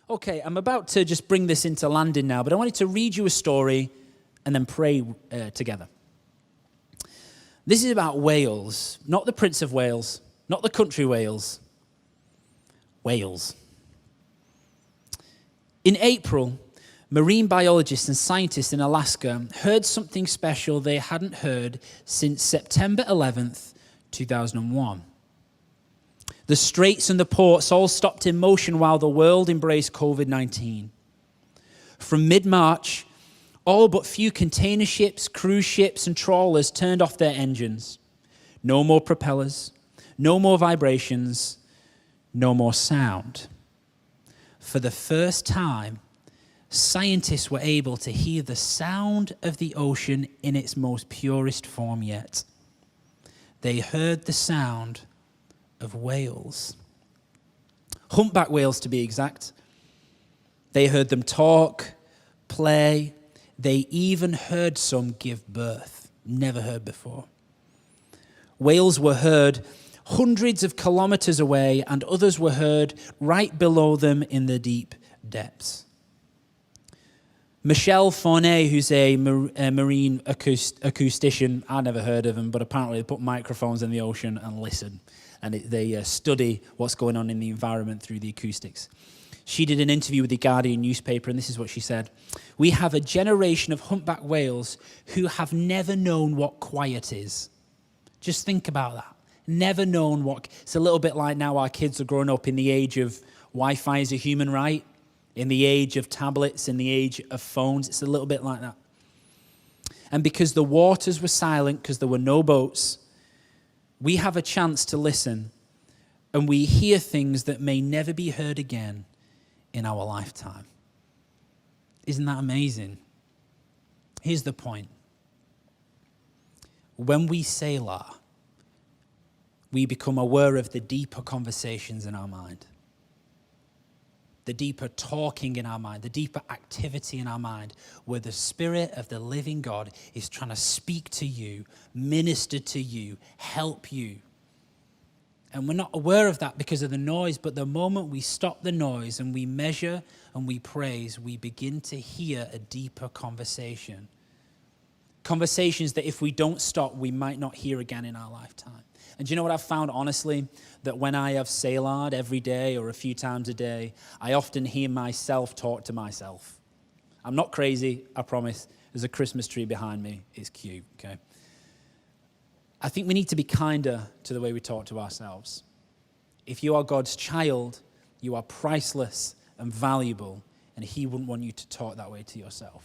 Okay, I'm about to just bring this into landing now, but I wanted to read you a story and then pray together. This is about Wales, not the Prince of Wales, not the country Wales, Wales. In April, marine biologists and scientists in Alaska heard something special they hadn't heard since September 11th, 2001. The straits and the ports all stopped in motion while the world embraced COVID-19. From mid-March, all but few container ships, cruise ships, and trawlers turned off their engines. No more propellers, no more vibrations, no more sound. For the first time, scientists were able to hear the sound of the ocean in its most purest form yet. They heard the sound of whales. Humpback whales, to be exact. They heard them talk, play. They even heard some give birth. Never heard before. Whales were heard hundreds of kilometers away, and others were heard right below them in the deep depths. Michel Fournet, who's a marine acoustician, I never heard of him, but apparently they put microphones in the ocean and listen. And they study what's going on in the environment through the acoustics. She did an interview with the Guardian newspaper, and this is what she said. "We have a generation of humpback whales who have never known what quiet is." Just think about that. Never known what... It's a little bit like now our kids are growing up in the age of Wi-Fi is a human right, in the age of tablets, in the age of phones. It's a little bit like that. And because the waters were silent, because there were no boats, we have a chance to listen, and we hear things that may never be heard again in our lifetime. Isn't that amazing? Here's the point. When we Selah, we become aware of the deeper conversations in our mind, the deeper talking in our mind, the deeper activity in our mind, where the Spirit of the living God is trying to speak to you, minister to you, help you. And we're not aware of that because of the noise, but the moment we stop the noise and we measure and we praise, we begin to hear a deeper conversation. Conversations that if we don't stop, we might not hear again in our lifetime. And do you know what I've found, honestly? That when I have Selah every day or a few times a day, I often hear myself talk to myself. I'm not crazy, I promise. There's a Christmas tree behind me. It's cute, okay? I think we need to be kinder to the way we talk to ourselves. If you are God's child, you are priceless and valuable, and He wouldn't want you to talk that way to yourself.